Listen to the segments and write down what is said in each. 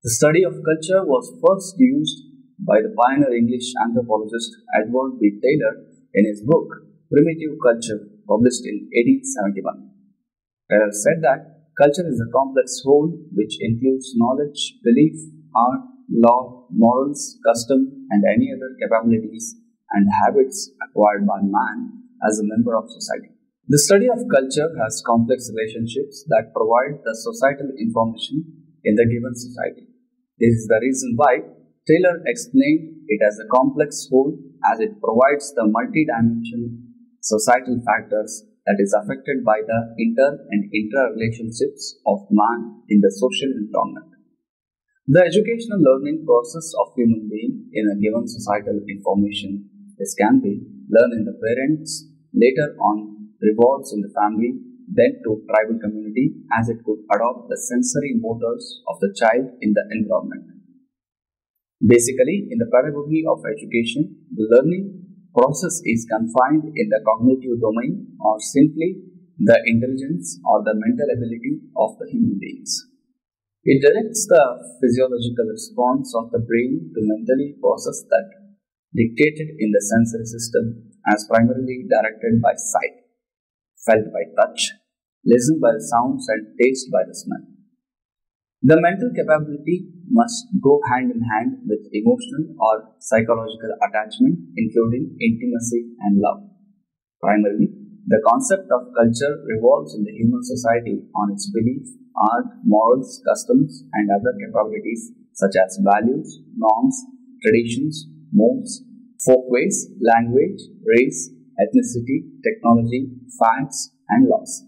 The study of culture was first used by the pioneer English anthropologist Edward B. Taylor in his book Primitive Culture, published in 1871. Taylor said that culture is a complex whole which includes knowledge, belief, art, law, morals, custom, and any other capabilities and habits acquired by man as a member of society. The study of culture has complex relationships that provide the societal information in the given society. This is the reason why Taylor explained it as a complex whole, as it provides the multi-dimensional societal factors that is affected by the inter- and intra-relationships of man in the social environment. The educational learning process of human being in a given societal information can be learned in the parents, later on revolves in the family, then to tribal community, as it could adopt the sensory motors of the child in the environment. Basically, in the pedagogy of education, the learning process is confined in the cognitive domain or simply the intelligence or the mental ability of the human beings. It directs the physiological response of the brain to mentally process that dictated in the sensory system as primarily directed by sight, felt by touch, listened by the sounds, and tasted by the smell. The mental capability must go hand in hand with emotional or psychological attachment, including intimacy and love. Primarily, the concept of culture revolves in the human society on its belief, art, morals, customs, and other capabilities such as values, norms, traditions, modes, folkways, language, race, ethnicity, technology, facts, and laws.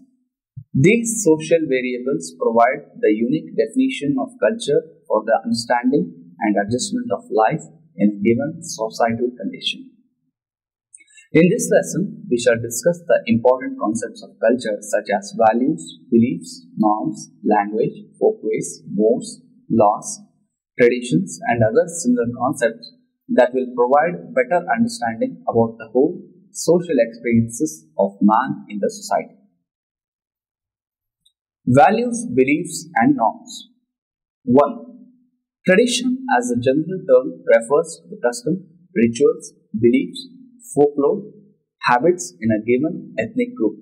These social variables provide the unique definition of culture for the understanding and adjustment of life in a given societal condition. In this lesson, we shall discuss the important concepts of culture such as values, beliefs, norms, language, folkways, modes, laws, traditions, and other similar concepts that will provide better understanding about the whole social experiences of man in the society. Values, beliefs, and norms. 1. Tradition as a general term refers to the custom, rituals, beliefs, folklore, habits in a given ethnic group.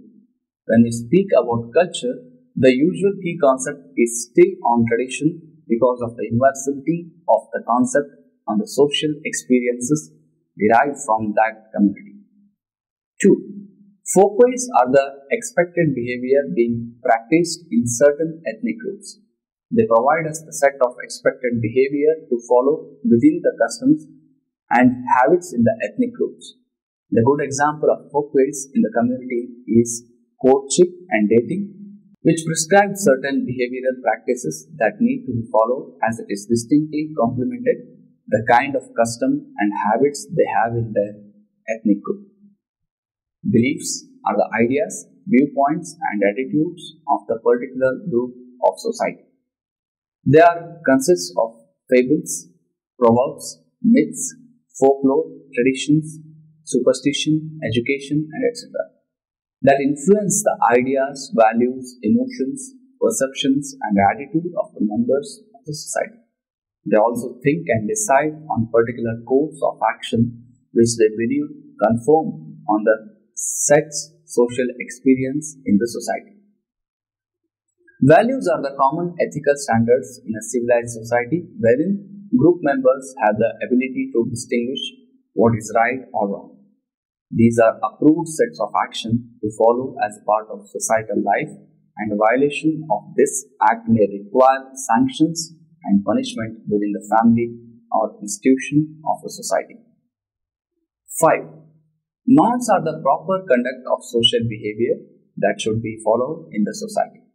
When we speak about culture, the usual key concept is still on tradition because of the universality of the concept on the social experiences derived from that community. 2. Folkways are the expected behavior being practiced in certain ethnic groups. They provide us the set of expected behavior to follow within the customs and habits in the ethnic groups. The good example of folkways in the community is courtship and dating, which prescribe certain behavioral practices that need to be followed as it is distinctly complemented the kind of custom and habits they have in their ethnic group. Beliefs are the ideas, viewpoints, and attitudes of the particular group of society. They consist of fables, proverbs, myths, folklore, traditions, superstition, education, and etc. that influence the ideas, values, emotions, perceptions, and attitude of the members of the society. They also think and decide on particular course of action which they believe conform on the set's social experience in the society. Values are the common ethical standards in a civilized society wherein group members have the ability to distinguish what is right or wrong. These are approved sets of action to follow as part of societal life, and a violation of this act may require sanctions and punishment within the family or institution of a society. 5. Norms are the proper conduct of social behavior that should be followed in the society.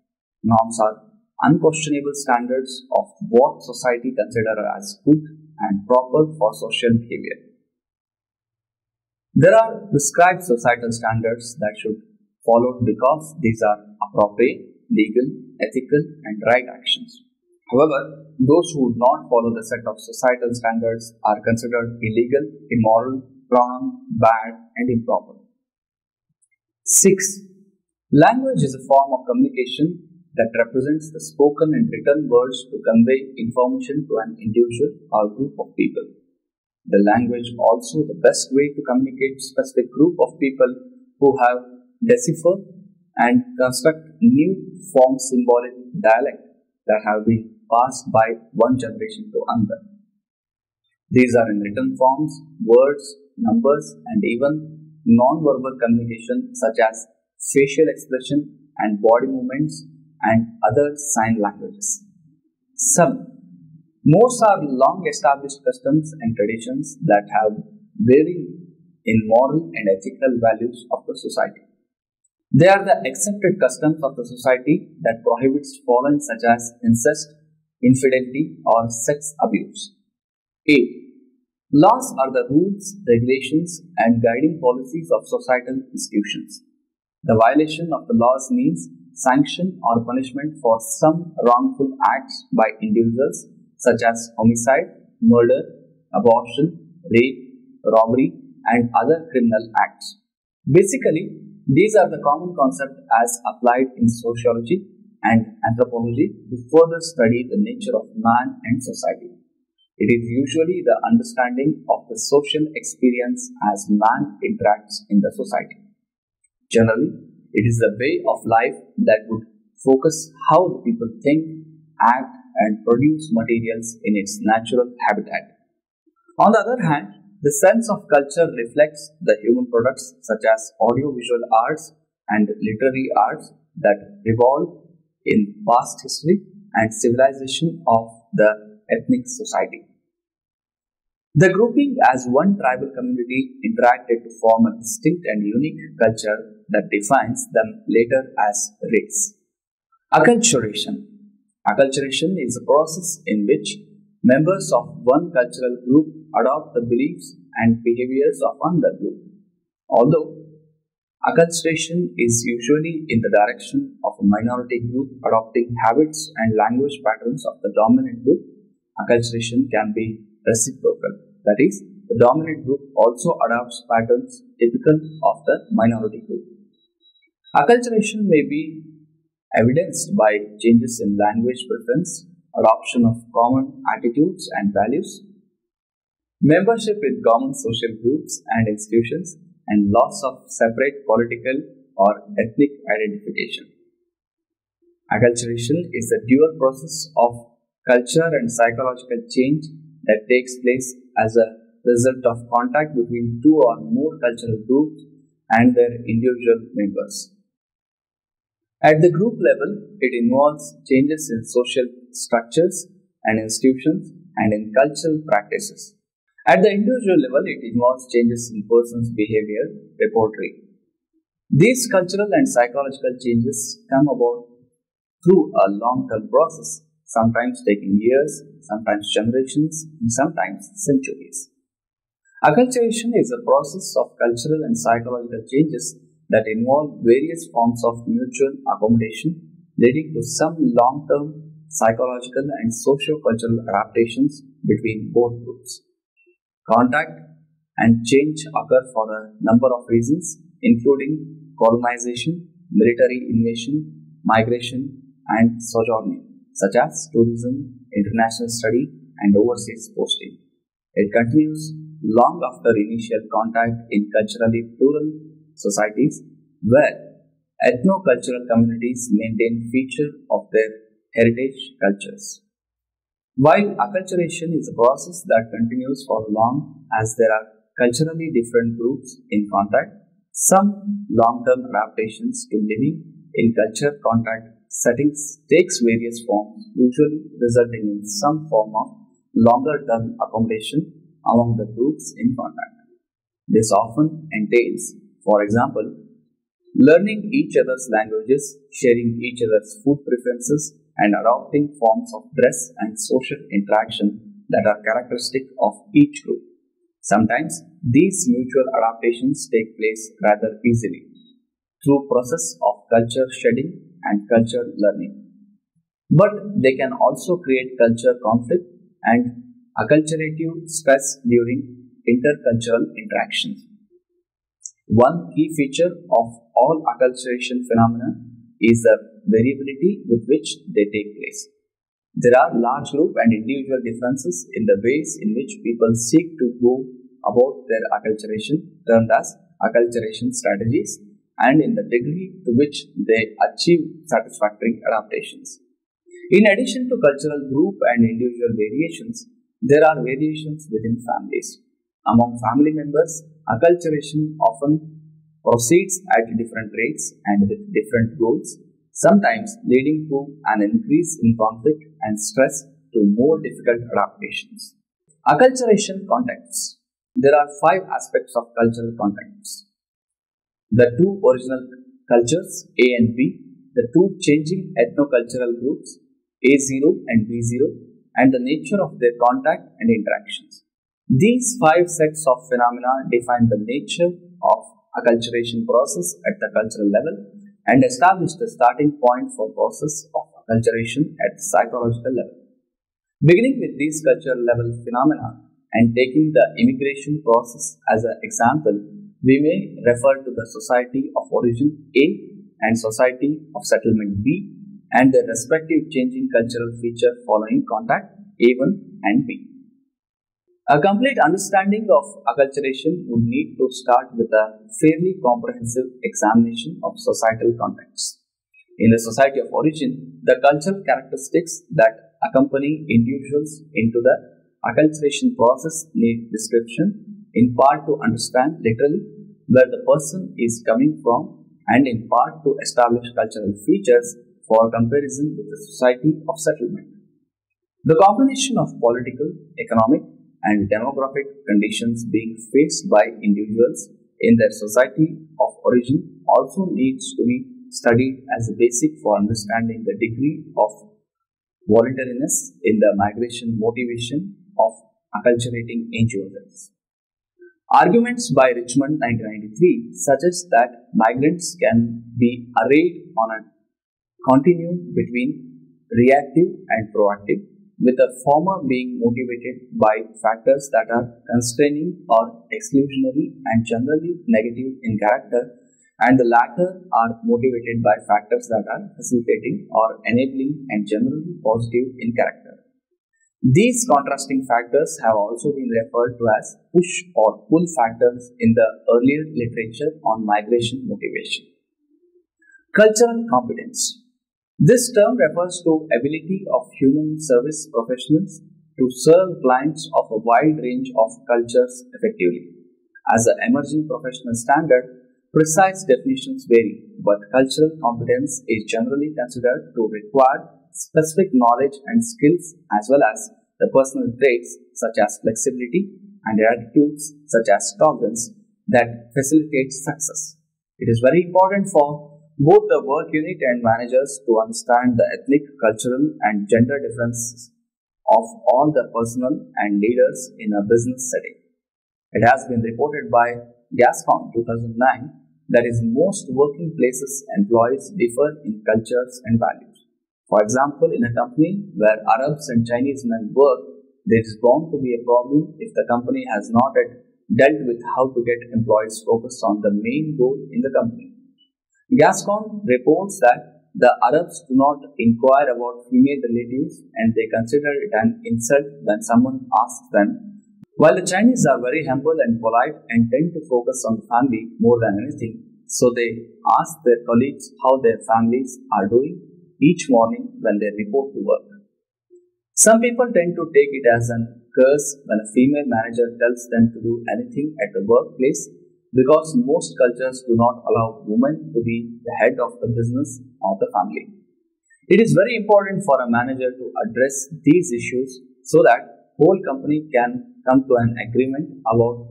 Norms are unquestionable standards of what society considers as good and proper for social behavior. There are prescribed societal standards that should be followed because these are appropriate, legal, ethical, and right actions. However, those who do not follow the set of societal standards are considered illegal, immoral, wrong, bad, and improper. 6. Language is a form of communication that represents the spoken and written words to convey information to an individual or group of people. The language also the best way to communicate to a specific group of people who have deciphered and construct new form symbolic dialect that have been passed by one generation to another. These are in written forms, words, numbers, and even non-verbal communication such as facial expression and body movements and other sign languages. 7. Most are long established customs and traditions that have varying in moral and ethical values of the society. They are the accepted customs of the society that prohibits following such as incest, infidelity, or sex abuse. 8. Laws are the rules, regulations, and guiding policies of societal institutions. The violation of the laws means sanction or punishment for some wrongful acts by individuals such as homicide, murder, abortion, rape, robbery, and other criminal acts. Basically, these are the common concepts as applied in sociology and anthropology to further study the nature of man and society. It is usually the understanding of the social experience as man interacts in the society. Generally, it is the way of life that would focus how the people think, act, and produce materials in its natural habitat. On the other hand, the sense of culture reflects the human products such as audiovisual arts and literary arts that revolve in past history and civilization of the ethnic society. The grouping as one tribal community interacted to form a distinct and unique culture that defines them later as race. Acculturation. Acculturation is a process in which members of one cultural group adopt the beliefs and behaviors of another group. Although acculturation is usually in the direction of a minority group adopting habits and language patterns of the dominant group, acculturation can be reciprocal. That is, the dominant group also adopts patterns typical of the minority group. Acculturation may be evidenced by changes in language preference, adoption of common attitudes and values, membership in common social groups and institutions, and loss of separate political or ethnic identification. Acculturation is a dual process of culture and psychological change that takes place as a result of contact between two or more cultural groups and their individual members. At the group level, it involves changes in social structures and institutions and in cultural practices. At the individual level, it involves changes in person's behavior repertoire. These cultural and psychological changes come about through a long-term process, sometimes taking years, sometimes generations, and sometimes centuries. Acculturation is a process of cultural and psychological changes that involve various forms of mutual accommodation, leading to some long-term psychological and socio-cultural adaptations between both groups. Contact and change occur for a number of reasons, including colonization, military invasion, migration, and sojourning, such as tourism, international study, and overseas posting. It continues long after initial contact in culturally plural societies where ethno-cultural communities maintain features of their heritage cultures. While acculturation is a process that continues for long as there are culturally different groups in contact, some long-term adaptations to living in culture contact settings takes various forms, usually resulting in some form of longer-term accommodation among the groups in contact. This often entails, for example, learning each other's languages, sharing each other's food preferences, and adopting forms of dress and social interaction that are characteristic of each group. Sometimes these mutual adaptations take place rather easily through process of culture shedding and culture learning. but they can also create culture conflict and acculturative stress during intercultural interactions. One key feature of all acculturation phenomena is the variability with which they take place. There are large group and individual differences in the ways in which people seek to go about their acculturation, termed as acculturation strategies, and in the degree to which they achieve satisfactory adaptations. In addition to cultural group and individual variations, there are variations within families. Among family members, acculturation often proceeds at different rates and with different goals, sometimes leading to an increase in conflict and stress to more difficult adaptations. Acculturation contexts. There are 5 aspects of cultural contexts. The 2 original cultures, A and B, the 2 changing ethno-cultural groups, A0 and B0, and the nature of their contact and interactions. These 5 sets of phenomena define the nature of acculturation process at the cultural level and establish the starting point for process of acculturation at the psychological level. Beginning with these cultural level phenomena and taking the immigration process as an example, we may refer to the society of origin A and society of settlement B and their respective changing cultural feature following contact A1 and B. A complete understanding of acculturation would need to start with a fairly comprehensive examination of societal contexts. In the society of origin, the cultural characteristics that accompany individuals into the acculturation process need description, in part to understand literally where the person is coming from and in part to establish cultural features for comparison with the society of settlement. The combination of political, economic, and demographic conditions being faced by individuals in their society of origin also needs to be studied as a basic for understanding the degree of voluntariness in the migration motivation of acculturating individuals. Arguments by Richmond 1993 suggest that migrants can be arrayed on a continuum between reactive and proactive, with the former being motivated by factors that are constraining or exclusionary and generally negative in character, and the latter are motivated by factors that are facilitating or enabling and generally positive in character. These contrasting factors have also been referred to as push or pull factors in the earlier literature on migration motivation. Cultural competence. This term refers to ability of human service professionals to serve clients of a wide range of cultures effectively. As an emerging professional standard, precise definitions vary, but cultural competence is generally considered to require specific knowledge and skills as well as the personal traits such as flexibility and attitudes such as tolerance that facilitate success. It is very important for both the work unit and managers to understand the ethnic, cultural, and gender differences of all the personnel and leaders in a business setting. It has been reported by Gascon 2009 that most working places employees differ in cultures and values. For example, in a company where Arabs and Chinese men work, there is bound to be a problem if the company has not yet dealt with how to get employees focused on the main goal in the company. Gascon reports that the Arabs do not inquire about female relatives and they consider it an insult when someone asks them, while the Chinese are very humble and polite and tend to focus on family more than anything, so they ask their colleagues how their families are doing each morning when they report to work. Some people tend to take it as a curse when a female manager tells them to do anything at the workplace, because most cultures do not allow women to be the head of the business or the family. It is very important for a manager to address these issues so that whole company can come to an agreement about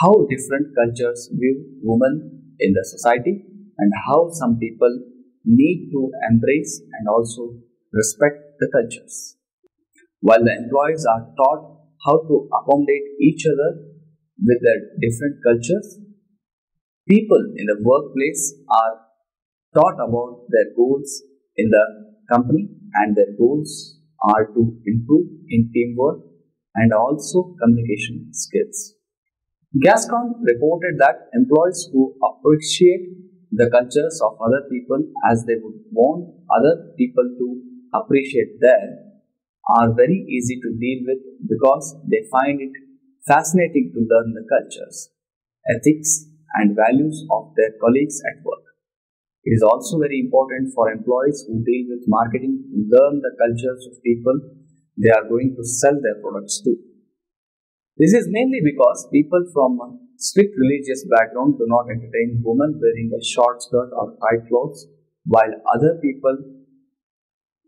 how different cultures view women in the society and how some people need to embrace and also respect the cultures. While the employees are taught how to accommodate each other with their different cultures, people in the workplace are taught about their goals in the company, and their goals are to improve in teamwork and also communication skills. Gascon reported that employees who appreciate the cultures of other people as they would want other people to appreciate theirs are very easy to deal with because they find it fascinating to learn the cultures, ethics, and values of their colleagues at work. It is also very important for employees who deal with marketing to learn the cultures of people they are going to sell their products to. This is mainly because people from a strict religious background do not entertain women wearing a short skirt or tight clothes, while other people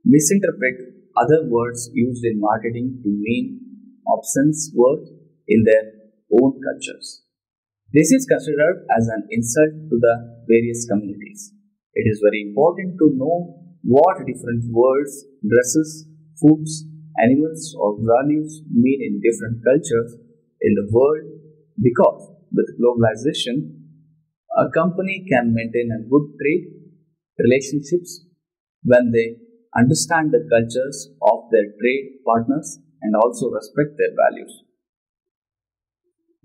misinterpret other words used in marketing to mean obscene words in their own cultures. This is considered as an insult to the various communities. It is very important to know what different words, dresses, foods, animals, or values mean in different cultures in the world because with globalization, a company can maintain a good trade relationships when they understand the cultures of their trade partners and also respect their values.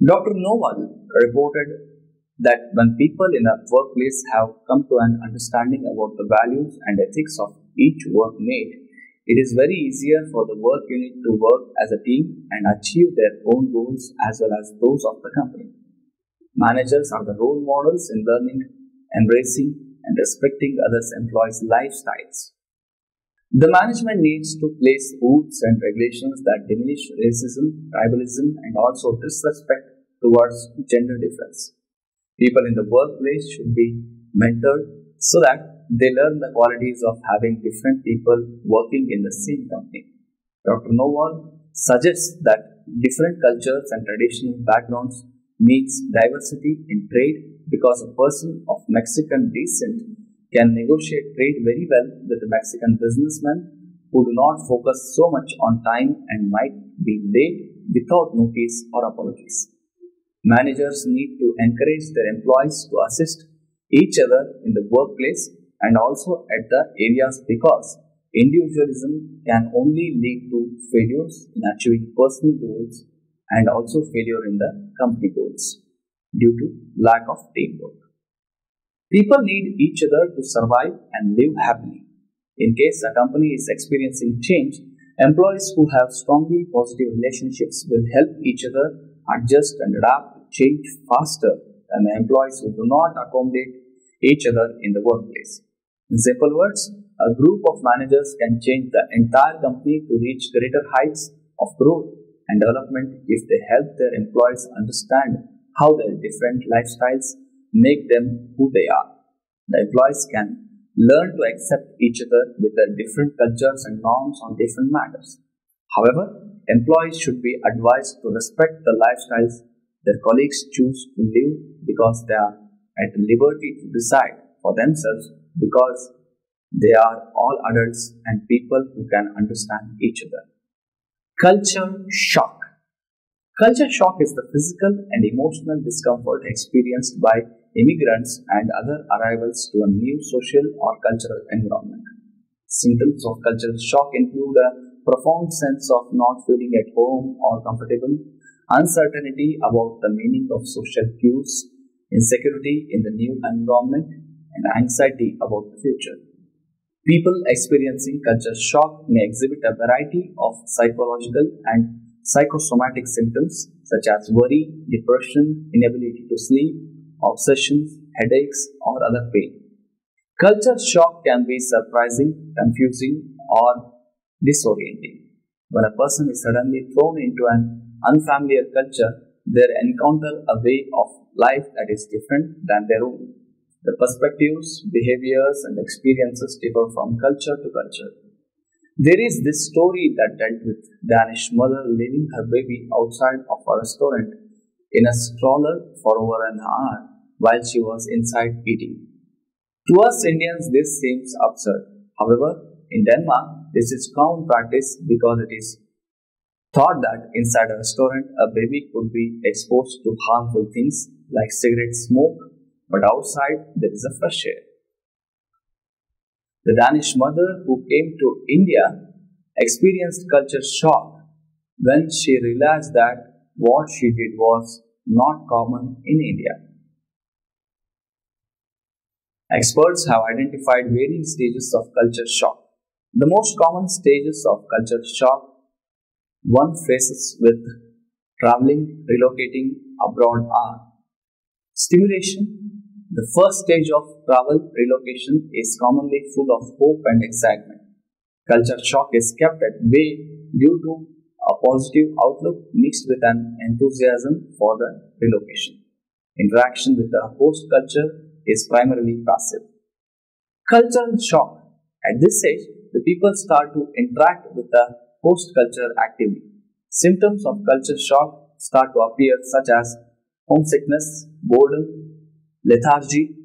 Dr. Noval reported that when people in a workplace have come to an understanding about the values and ethics of each workmate, it is very easier for the work unit to work as a team and achieve their own goals as well as those of the company. Managers are the role models in learning, embracing, and respecting others' employees' lifestyles. The management needs to place rules and regulations that diminish racism, tribalism, and also disrespect towards gender difference. People in the workplace should be mentored so that they learn the qualities of having different people working in the same company. Dr. Noval suggests that different cultures and traditional backgrounds means diversity in trade because a person of Mexican descent can negotiate trade very well with a Mexican businessman who do not focus so much on time and might be late without notice or apologies. Managers need to encourage their employees to assist each other in the workplace and also at the areas because individualism can only lead to failures in achieving personal goals and also failure in the company goals due to lack of teamwork. People need each other to survive and live happily. In case a company is experiencing change, employees who have strongly positive relationships will help each other adjust and adapt to change faster than the employees who do not accommodate each other in the workplace. In simple words, a group of managers can change the entire company to reach greater heights of growth and development if they help their employees understand how their different lifestyles make them who they are. The employees can learn to accept each other with their different cultures and norms on different matters. However, employees should be advised to respect the lifestyles their colleagues choose to live because they are at liberty to decide for themselves because they are all adults and people who can understand each other. Culture shock. Culture shock is the physical and emotional discomfort experienced by immigrants and other arrivals to a new social or cultural environment. Symptoms of cultural shock include a profound sense of not feeling at home or comfortable, uncertainty about the meaning of social cues, insecurity in the new environment, and anxiety about the future. People experiencing culture shock may exhibit a variety of psychological and psychosomatic symptoms such as worry, depression, inability to sleep, obsessions, headaches, or other pain. Culture shock can be surprising, confusing, or disorienting. When a person is suddenly thrown into an unfamiliar culture, they encounter a way of life that is different than their own. The perspectives, behaviors, and experiences differ from culture to culture. There is this story that dealt with Danish mother leaving her baby outside of a restaurant in a stroller for over an hour while she was inside eating. To us Indians, this seems absurd. However, in Denmark, this is common practice because it is thought that inside a restaurant, a baby could be exposed to harmful things like cigarette smoke, but outside there is a fresh air. The Danish mother who came to India experienced culture shock when she realized that what she did was not common in India. Experts have identified varying stages of culture shock. The most common stages of culture shock one faces with traveling, relocating abroad are stimulation. The first stage of travel relocation is commonly full of hope and excitement. Culture shock is kept at bay due to a positive outlook mixed with an enthusiasm for the relocation. Interaction with the host culture is primarily passive. Cultural shock. At this stage, the people start to interact with the host culture actively. Symptoms of culture shock start to appear such as homesickness, boredom, lethargy,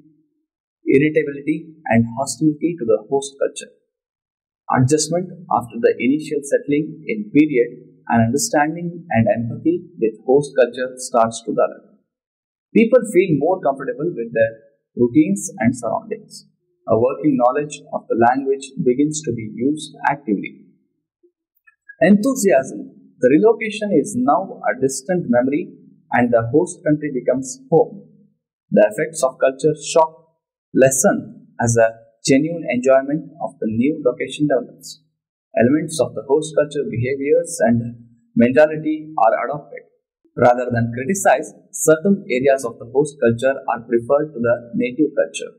irritability, and hostility to the host culture. Adjustment after the initial settling in period and understanding and empathy with host culture starts to develop. People feel more comfortable with their routines and surroundings. A working knowledge of the language begins to be used actively. Enthusiasm. The relocation is now a distant memory and the host country becomes home. The effects of culture shock lessen as a genuine enjoyment of the new location develops. Elements of the host culture behaviors and mentality are adopted. Rather than criticized, certain areas of the host culture are preferred to the native culture.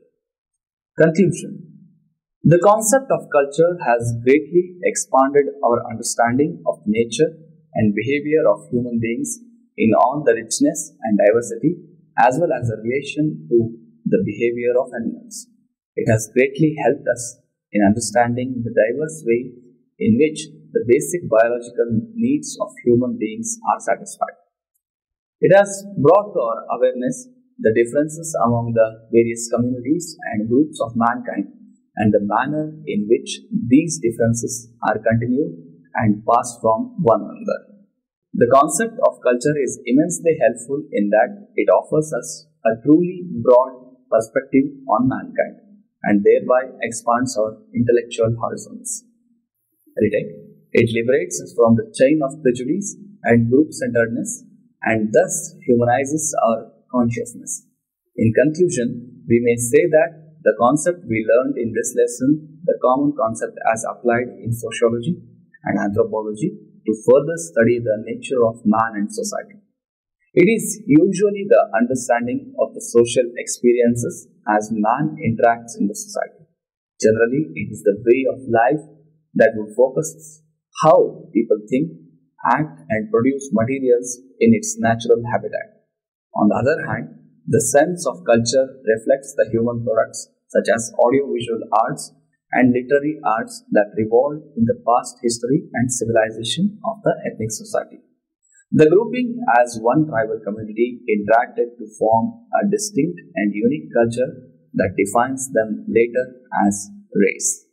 Conclusion. The concept of culture has greatly expanded our understanding of nature and behavior of human beings in all the richness and diversity as well as the relation to the behavior of animals. It has greatly helped us in understanding the diverse way in which the basic biological needs of human beings are satisfied. It has brought to our awareness the differences among the various communities and groups of mankind and the manner in which these differences are continued and passed from one another. The concept of culture is immensely helpful in that it offers us a truly broad perspective on mankind and thereby expands our intellectual horizons. It liberates us from the chain of prejudice and group-centeredness and thus humanizes our consciousness. In conclusion, we may say that the concept we learned in this lesson, the common concept as applied in sociology and anthropology to further study the nature of man and society. It is usually the understanding of the social experiences as man interacts in the society. Generally, it is the way of life that would focus how people think, act and produce materials in its natural habitat. On the other hand, the sense of culture reflects the human products such as audiovisual arts and literary arts that revolved in the past history and civilization of the ethnic society. The grouping as one tribal community interacted to form a distinct and unique culture that defines them later as race.